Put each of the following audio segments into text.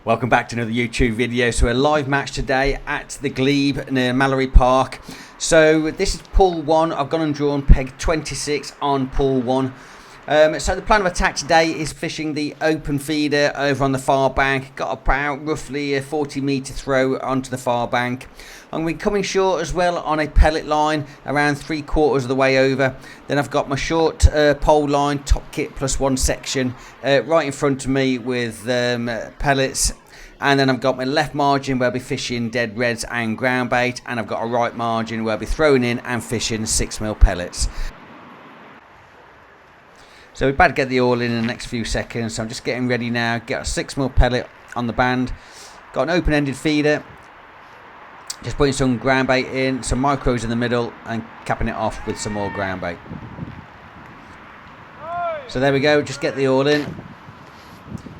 Welcome back to another YouTube video. So a live match today at the Glebe near Mallory Park. So this is pool 1. I've gone and drawn peg 26 on pool 1. So the plan of attack today is fishing the open feeder over on the far bank. Got about roughly a 40-metre throw onto the far bank. I'm going to be coming short as well on a pellet line around 3/4 of the way over. Then I've got my short pole line, top kit plus one section right in front of me with pellets. And then I've got my left margin where I'll be fishing dead reds and ground bait. And I've got a right margin where I'll be throwing in and fishing 6mm pellets. So we're about to get the oil in the next few seconds. So I'm just getting ready now. Get a 6mm pellet on the band. Got an open-ended feeder. Just putting some ground bait in, some micros in the middle, and capping it off with some more ground bait. So there we go. Just get the oil in.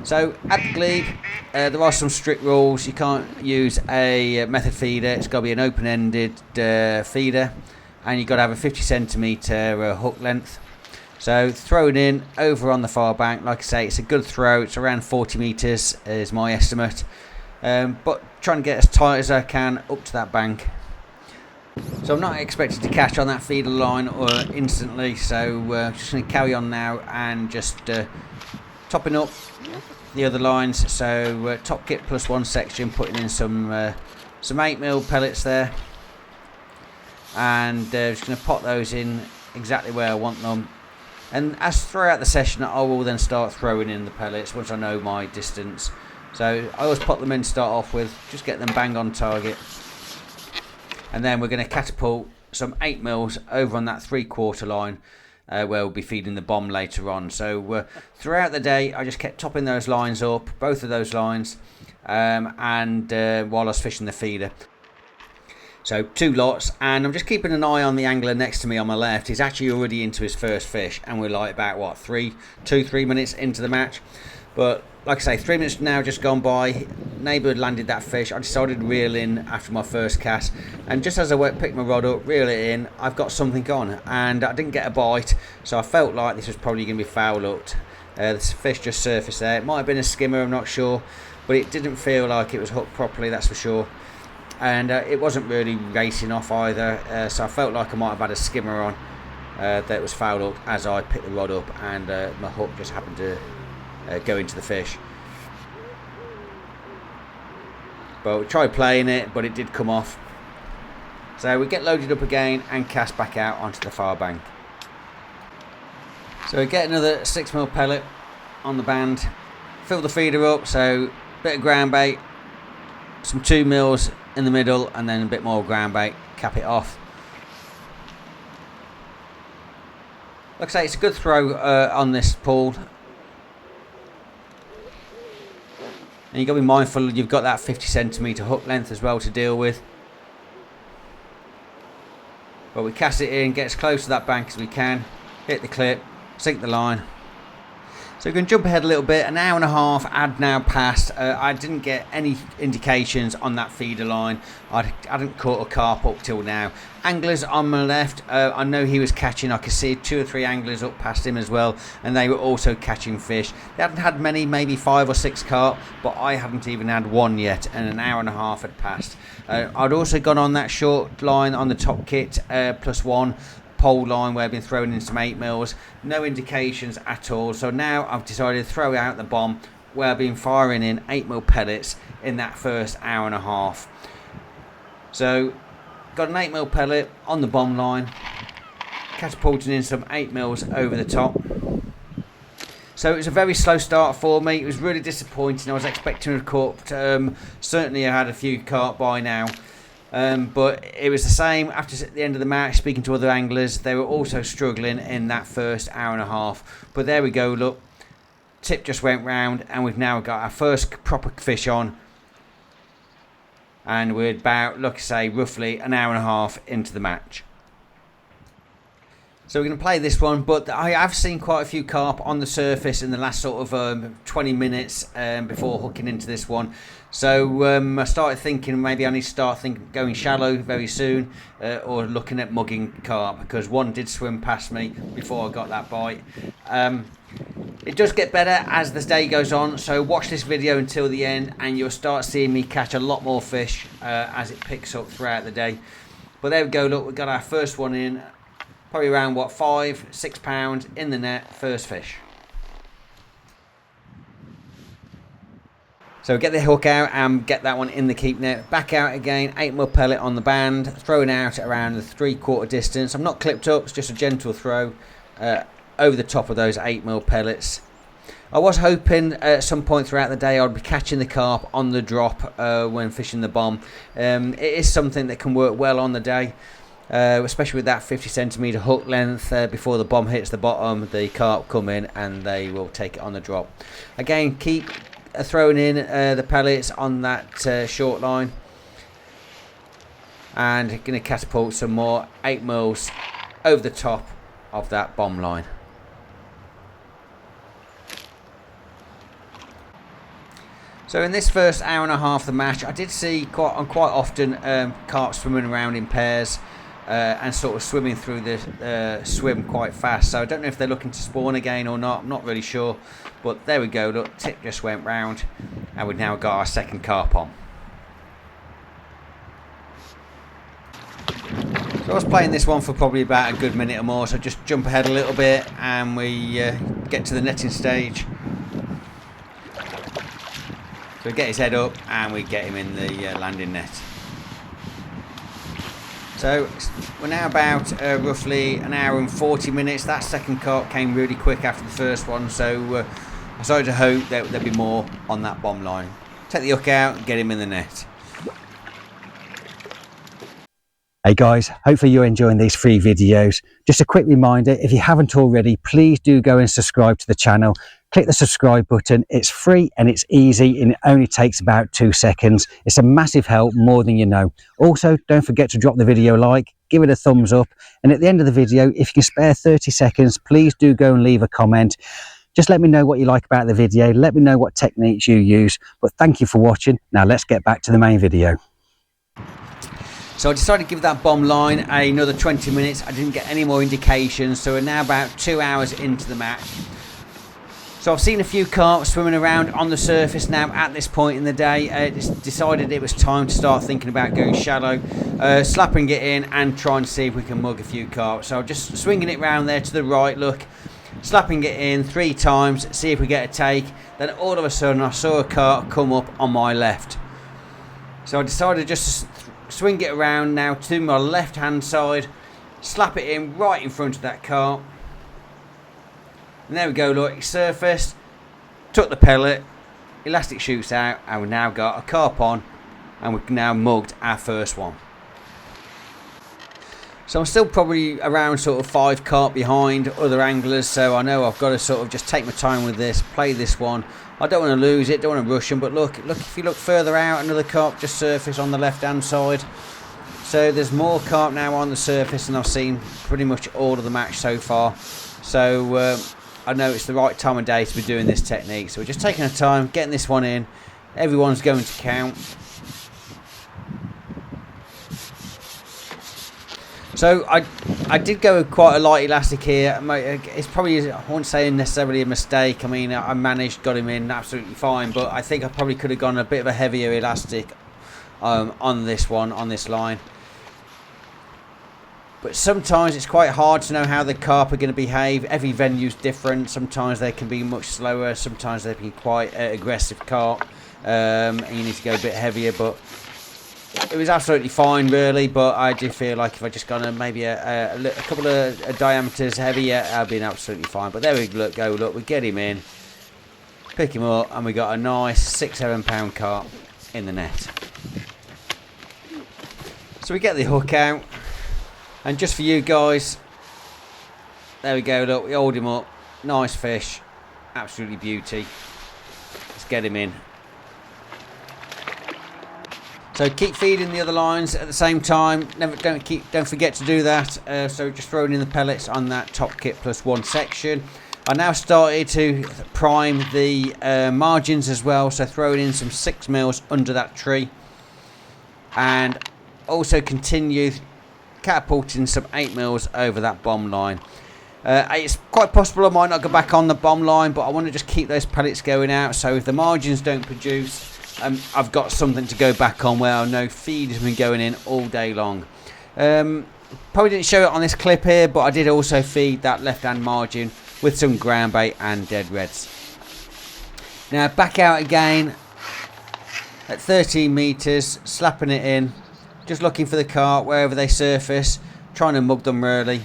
So at the Glebe, there are some strict rules. You can't use a method feeder. It's got to be an open-ended feeder, and you've got to have a 50cm hook length. So throwing in over on the far bank, like I say, it's a good throw. It's around 40 metres is my estimate, but trying to get as tight as I can up to that bank. So I'm not expected to catch on that feeder line or instantly, so just going to carry on now and just topping up the other lines. So top kit plus one section, putting in some 8mm pellets there, and just going to pot those in exactly where I want them. And as throughout the session, I will then start throwing in the pellets once I know my distance. So I always put them in to start off with, just get them bang on target. And then we're going to catapult some 8mm over on that 3/4 line where we'll be feeding the bomb later on. So throughout the day, I just kept topping those lines up, both of those lines, and while I was fishing the feeder. So 2 lots, and I'm just keeping an eye on the angler next to me on my left. He's actually already into his first fish, and we're like about what, 3 minutes into the match. But like I say, 3 minutes now just gone by. Neighbour had landed that fish. I decided to reel in after my first cast, and just as I picked my rod up, reel it in, I've got something on, and I didn't get a bite, so I felt like this was probably going to be foul hooked. The fish just surfaced there. It might have been a skimmer, I'm not sure, but it didn't feel like it was hooked properly, that's for sure. And it wasn't really racing off either, so I felt like I might have had a skimmer on that was foul hooked as I picked the rod up, and my hook just happened to go into the fish. But we tried playing it, but it did come off. So we get loaded up again and cast back out onto the far bank. So we get another 6mm pellet on the band, fill the feeder up, so a bit of ground bait, some 2mm in the middle, and then a bit more ground bait, cap it off. Like I say, it's a good throw on this pool. And you've got to be mindful you've got that 50cm hook length as well to deal with. But we cast it in, get as close to that bank as we can, hit the clip, sink the line. So we're going to jump ahead a little bit. An hour and a half had now passed. I didn't get any indications on that feeder line. I hadn't caught a carp up till now. Anglers on my left, I know he was catching. I could see 2 or 3 anglers up past him as well, and they were also catching fish. They hadn't had many, maybe 5 or 6 carp, but I haven't even had one yet, and an hour and a half had passed. I'd also gone on that short line on the top kit, plus one pole line where I've been throwing in some 8mm, no indications at all. So now I've decided to throw out the bomb where I've been firing in 8mm pellets in that first hour and a half. So got an 8mm pellet on the bomb line, catapulting in some 8mm over the top. So it was a very slow start for me. It was really disappointing. I was expecting to have caught, certainly I had a few carp by now. But it was the same after the end of the match. Speaking to other anglers, they were also struggling in that first hour and a half. But there we go, look, tip just went round, and we've now got our first proper fish on, and we're about, like I say, roughly an hour and a half into the match. So we're going to play this one, but I have seen quite a few carp on the surface in the last sort of 20 minutes before hooking into this one. So I started thinking maybe I need to start going shallow very soon, or looking at mugging carp, because one did swim past me before I got that bite. It does get better as the day goes on, so watch this video until the end and you'll start seeing me catch a lot more fish as it picks up throughout the day. But there we go, look, we got our first one in. Probably around, what, 5-6 pounds in the net, first fish. So get the hook out and get that one in the keep net. Back out again, 8mm pellet on the band, throwing out at around the 3/4 distance. I'm not clipped up, it's just a gentle throw over the top of those 8mm pellets. I was hoping at some point throughout the day I'd be catching the carp on the drop when fishing the bomb. It is something that can work well on the day. Especially with that 50cm hook length. Before the bomb hits the bottom, the carp come in and they will take it on the drop. Again, keep throwing in the pellets on that short line, and going to catapult some more 8mm over the top of that bomb line. So in this first hour and a half of the match, I did see quite often carp swimming around in pairs. And sort of swimming through the swim quite fast. So I don't know if they're looking to spawn again or not. I'm not really sure. But there we go. Look, tip just went round. And we've now got our second carp on. So I was playing this one for probably about a good minute or more. So just jump ahead a little bit and we get to the netting stage. So we get his head up and we get him in the landing net. So we're now about roughly an hour and 40 minutes. That second carp came really quick after the first one, so I started to hope that there'd be more on that bomb line. Take the hook out and get him in the net. Hey guys, hopefully you're enjoying these free videos. Just a quick reminder, if you haven't already, please do go and subscribe to the channel. Click the subscribe button. It's free and it's easy and it only takes about 2 seconds. It's a massive help, more than you know. Also, don't forget to drop the video a like, give it a thumbs up, and at the end of the video, if you can spare 30 seconds, please do go and leave a comment. Just let me know what you like about the video. Let me know what techniques you use. But thank you for watching. Now let's get back to the main video. So I decided to give that bomb line another 20 minutes. I didn't get any more indications, so we're now about 2 hours into the match. So I've seen a few carp swimming around on the surface now at this point in the day. Decided it was time to start thinking about going shallow, slapping it in and trying to see if we can mug a few carp. So just swinging it round there to the right, look, slapping it in 3 times, see if we get a take. Then all of a sudden I saw a carp come up on my left. So I decided just to swing it around now to my left hand side, slap it in right in front of that carp. And there we go, look, it surfaced, took the pellet, elastic shoots out, and we've now got a carp on, and we've now mugged our first one. So I'm still probably around sort of 5 carp behind other anglers, so I know I've got to sort of just take my time with this, play this one. I don't want to lose it, don't want to rush them, but look, if you look further out, another carp just surfaced on the left hand side. So there's more carp now on the surface, and I've seen pretty much all of the match so far. So I know it's the right time of day to be doing this technique. So we're just taking our time, getting this one in. Everyone's going to count. So I did go with quite a light elastic here. It's probably, I won't say necessarily a mistake. I mean, I managed, got him in absolutely fine, but I think I probably could have gone a bit of a heavier elastic on this one, on this line. But sometimes it's quite hard to know how the carp are going to behave. Every venue's different. Sometimes they can be much slower. Sometimes they can be quite aggressive carp. And you need to go a bit heavier. But it was absolutely fine, really. But I do feel like if I just gone maybe a couple of diameters heavier, I'd been absolutely fine. But there we go. Look, we get him in, pick him up, and we got a nice 6-7 pound carp in the net. So we get the hook out. And just for you guys, there we go, look, we hold him up, nice fish, absolutely beauty. Let's get him in. So keep feeding the other lines at the same time. Don't forget to do that. So just throwing in the pellets on that top kit plus one section. I now started to prime the margins as well. So throwing in some 6mm under that tree, and also continue catapulting some 8mm over that bomb line. It's quite possible I might not go back on the bomb line, but I want to just keep those pellets going out. So if the margins don't produce, I've got something to go back on where I know feed has been going in all day long. Probably didn't show it on this clip here, but I did also feed that left hand margin with some ground bait and dead reds. Now back out again at 13 meters, slapping it in, just looking for the carp wherever they surface, trying to mug them really.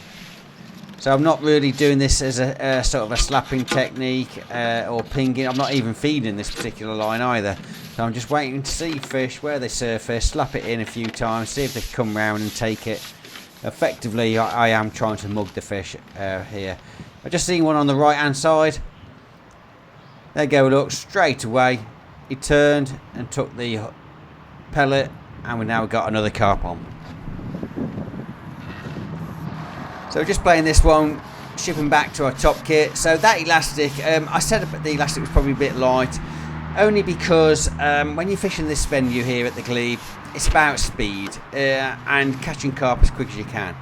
So I'm not really doing this as a sort of a slapping technique or pinging. I'm not even feeding this particular line either. So I'm just waiting to see fish where they surface, slap it in a few times, see if they come round and take it. Effectively, I am trying to mug the fish here. I just seen one on the right hand side. There you go, look, straight away. He turned and took the pellet, and we now got another carp on. So just playing this one, shipping back to our top kit. So that elastic, I said the elastic was probably a bit light, only because when you're fishing this venue here at the Glebe, it's about speed and catching carp as quick as you can.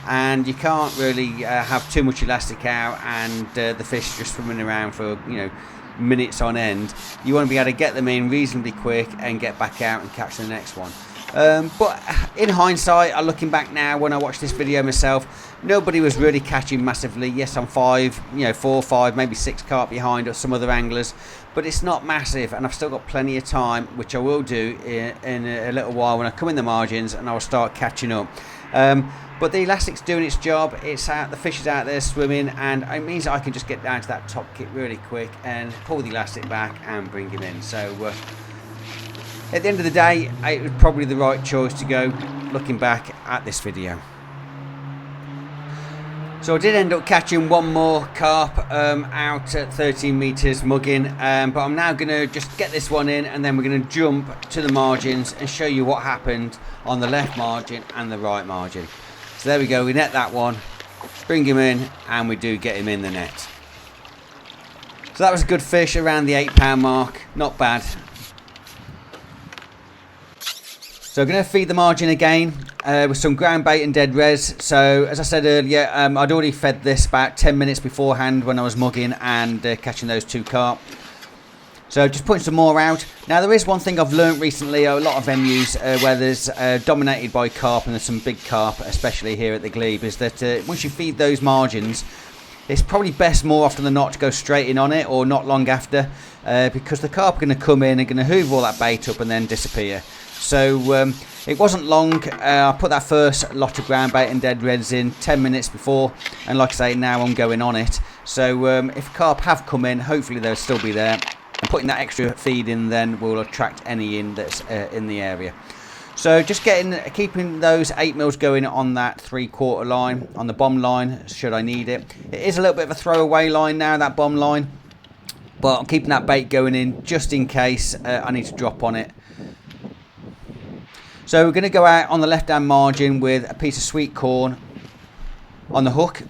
And you can't really have too much elastic out and the fish just swimming around for, you know, minutes on end. You want to be able to get them in reasonably quick and get back out and catch the next one. But in hindsight, looking back now, when I watched this video myself, nobody was really catching massively. Yes, I'm 4, 5, maybe 6 carp behind or some other anglers, but it's not massive, and I've still got plenty of time, which I will do in a little while when I come in the margins and I'll start catching up. But the elastic's doing its job. It's out, the fish is out there swimming, and it means I can just get down to that top kit really quick and pull the elastic back and bring him in. So at the end of the day, it was probably the right choice to go, looking back at this video. So I did end up catching one more carp out at 13 meters mugging, but I'm now going to just get this one in, and then we're going to jump to the margins and show you what happened on the left margin and the right margin. So there we go, we net that one, bring him in, and we do get him in the net. So that was a good fish around the 8 pound mark, not bad. So I'm going to feed the margin again with some ground bait and dead res. So as I said earlier, I'd already fed this about 10 minutes beforehand when I was mugging and catching those 2 carp. So just putting some more out. Now there is one thing I've learnt recently, a lot of venues where there's dominated by carp, and there's some big carp, especially here at the Glebe, is that once you feed those margins, it's probably best more often than not to go straight in on it, or not long after, because the carp are going to come in and going to hoover all that bait up and then disappear. So it wasn't long. I put that first lot of ground bait and dead reds in 10 minutes before, and like I say, now I'm going on it. So if carp have come in, hopefully they'll still be there, and putting that extra feed in then will attract any in that's in the area. So just keeping those 8mm going on that 3/4 line, on the bomb line, should I need it. It is a little bit of a throwaway line now, that bomb line, but I'm keeping that bait going in just in case I need to drop on it. So we're going to go out on the left hand margin with a piece of sweet corn on the hook.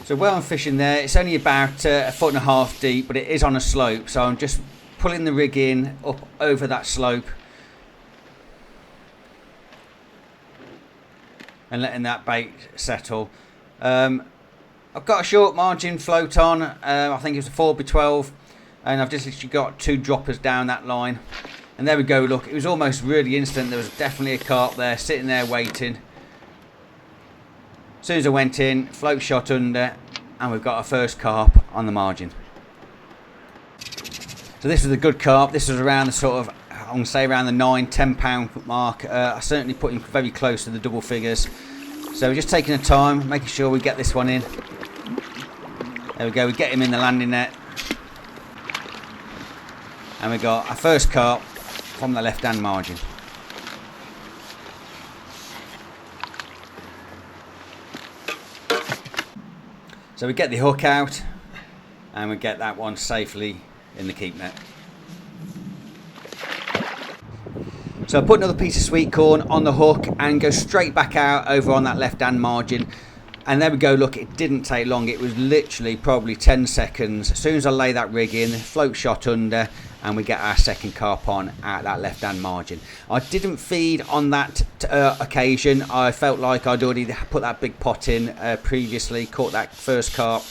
So where I'm fishing there, it's only about 1.5 foot deep, but it is on a slope. So I'm just pulling the rig in up over that slope and letting that bait settle. I've got a short margin float on. I think it's a 4x12. And I've just literally got 2 droppers down that line. And there we go, look, it was almost really instant. There was definitely a carp there, sitting there waiting. As soon as I went in, float shot under, and we've got our first carp on the margin. So this was a good carp. This was around the sort of, I'm going to say around the 9-10 pound mark. I certainly put him very close to the double figures. So we're just taking the time, making sure we get this one in. There we go, we get him in the landing net. And we got our first carp from the left hand margin. So we get the hook out, and we get that one safely in the keep net. So I put another piece of sweet corn on the hook and go straight back out over on that left hand margin. And there we go, look, it didn't take long. It was literally probably 10 seconds. As soon as I lay that rig in, the float shot under, and we get our second carp on at that left hand margin. I didn't feed on that occasion. I felt like I'd already put that big pot in previously, caught that first carp.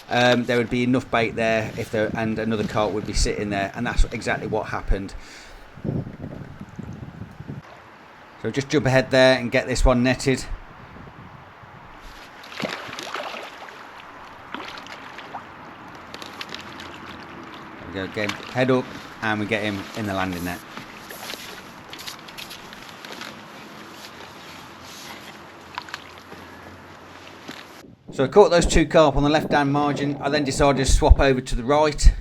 There would be enough bait there and another carp would be sitting there, and that's exactly what happened. So just jump ahead there and get this one netted. There we go, again, head up, and we get him in the landing net. So I caught those 2 carp on the left hand margin. I then decided to swap over to the right,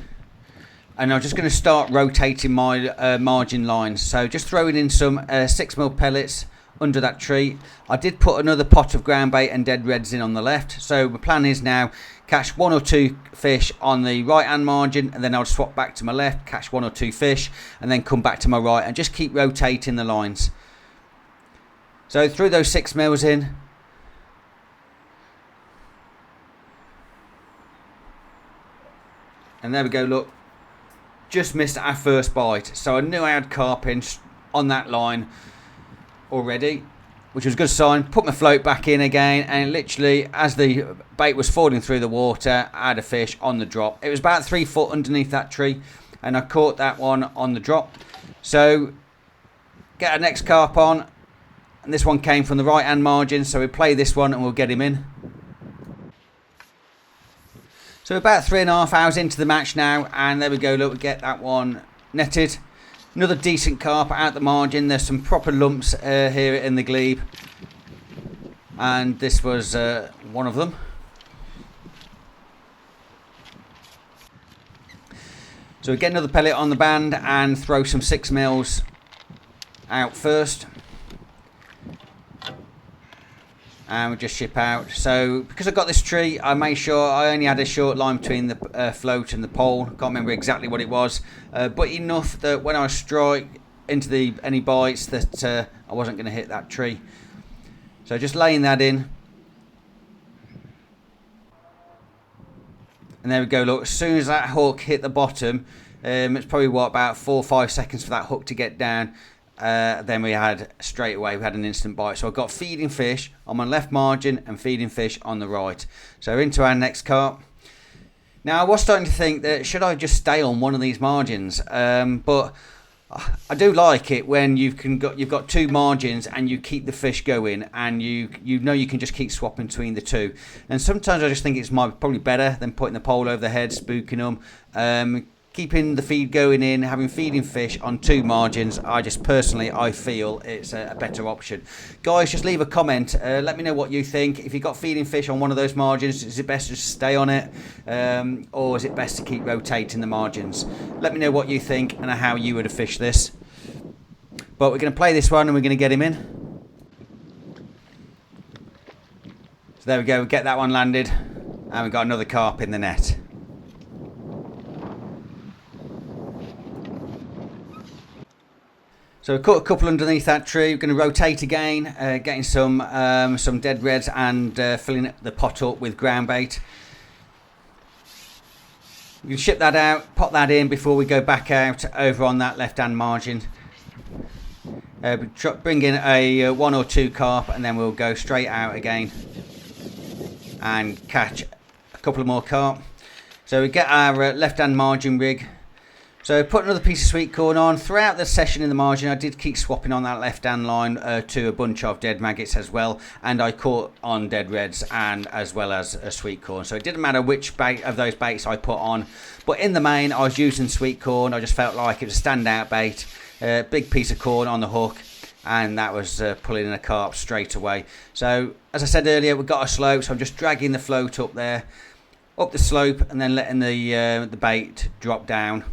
and I'm just going to start rotating my margin lines. So just throwing in some 6mm pellets under that tree. I did put another pot of ground bait and dead reds in on the left. So the plan is now catch 1 or 2 fish on the right hand margin, and then I'll swap back to my left, catch 1 or 2 fish, and then come back to my right and just keep rotating the lines. So threw those 6mm in. And there we go, look, just missed our first bite. So I knew I had carp in on that line already, which was a good sign. Put my float back in again, and literally as the bait was falling through the water, I had a fish on the drop. It was about 3 foot underneath that tree, and I caught that one on the drop. So get our next carp on, and this one came from the right hand margin, so we play this one and we'll get him in. So about 3.5 hours into the match now, and there we go, look, we get that one netted. Another decent carp out the margin. There's some proper lumps here in the Glebe, and this was one of them. So we get another pellet on the band and throw some 6mm out first, and we just ship out. So because I got this tree, I made sure I only had a short line between the float and the pole. Can't remember exactly what it was, but enough that when I strike into any bites that I wasn't going to hit that tree. So just laying that in, and there we go, look, as soon as that hook hit the bottom, it's probably about 4 or 5 seconds for that hook to get down. Then we had an instant bite. So I got feeding fish on my left margin and feeding fish on the right. So into our next carp. Now I was starting to think that should I just stay on one of these margins, but I do like it when you've got 2 margins and you keep the fish going, and you know you can just keep swapping between the 2. And sometimes I just think it's probably better than putting the pole over the head, spooking them. Keeping the feed going in, having feeding fish on 2 margins, I feel it's a better option. Guys, just leave a comment. Let me know what you think. If you've got feeding fish on one of those margins, is it best to just stay on it? Or is it best to keep rotating the margins? Let me know what you think and how you would have fished this. But we're going to play this one and we're going to get him in. So there we go, we get that one landed, and we've got another carp in the net. So we caught a couple underneath that tree. We're going to rotate again, getting some dead reds and filling the pot up with ground bait. We can ship that out, pop that in before we go back out over on that left hand margin. Bring in a 1 or 2 carp, and then we'll go straight out again and catch a couple of more carp. So we get our left hand margin rig. So put another piece of sweet corn on. Throughout the session in the margin, I did keep swapping on that left hand line to a bunch of dead maggots as well, and I caught on dead reds and as well as a sweet corn. So it didn't matter which bait of those baits I put on, but in the main I was using sweet corn. I just felt like it was a standout bait, big piece of corn on the hook, and that was pulling in a carp straight away. So as I said earlier, we've got a slope, so I'm just dragging the float up there, up the slope, and then letting the bait drop down.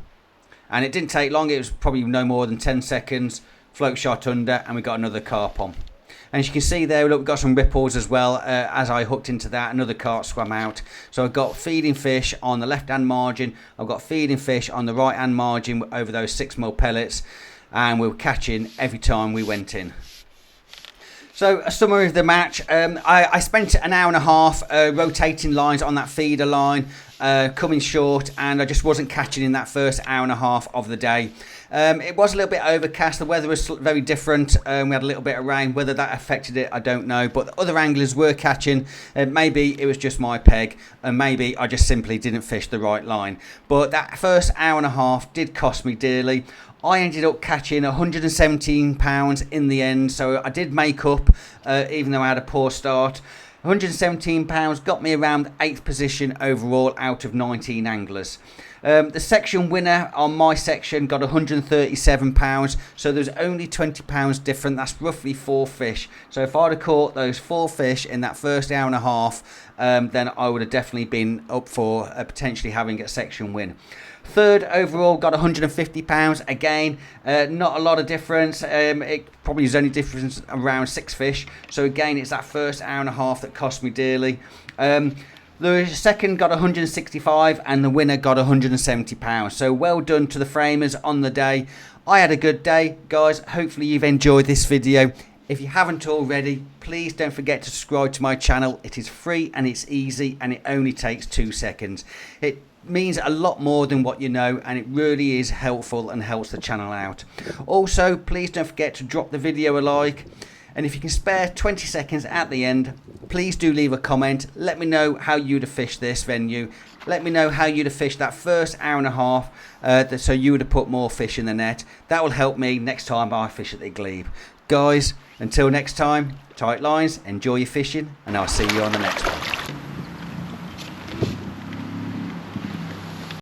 And it didn't take long. It was probably no more than 10 seconds. Float shot under, and we got another carp on. And as you can see there, look, we've got some ripples as well. As I hooked into that, another carp swam out. So I've got feeding fish on the left hand margin, I've got feeding fish on the right hand margin over those 6mm pellets, and we were catching every time we went in. So a summary of the match, I spent an hour and a half rotating lines on that feeder line, coming short, and I just wasn't catching in that first hour and a half of the day. It was a little bit overcast, the weather was very different, we had a little bit of rain. Whether that affected it, I don't know, but the other anglers were catching. Maybe it was just my peg, and maybe I just simply didn't fish the right line. But that first hour and a half did cost me dearly. I ended up catching £117 in the end, so I did make up, even though I had a poor start. £117 got me around 8th position overall out of 19 anglers. The section winner on my section got £137, so there's only £20 different. That's roughly 4 fish. So if I'd have caught those 4 fish in that first hour and a half, then I would have definitely been up for potentially having a section win. Third overall got £150. Again, not a lot of difference. It probably is only difference around 6 fish. So again, it's that first hour and a half that cost me dearly. The second got 165 and the winner got £170. So well done to the framers on the day. I had a good day, guys. Hopefully you've enjoyed this video. If you haven't already, please don't forget to subscribe to my channel. It is free and it's easy, and it only takes 2 seconds. It means a lot more than what you know, and it really is helpful and helps the channel out. Also, please don't forget to drop the video a like, and if you can spare 20 seconds at the end, please do leave a comment. Let me know how you'd have fished this venue. Let me know how you'd have fished that first hour and a half, so you would have put more fish in the net. That will help me next time I fish at the Glebe. Guys, until next time, tight lines, enjoy your fishing, and I'll see you on the next one.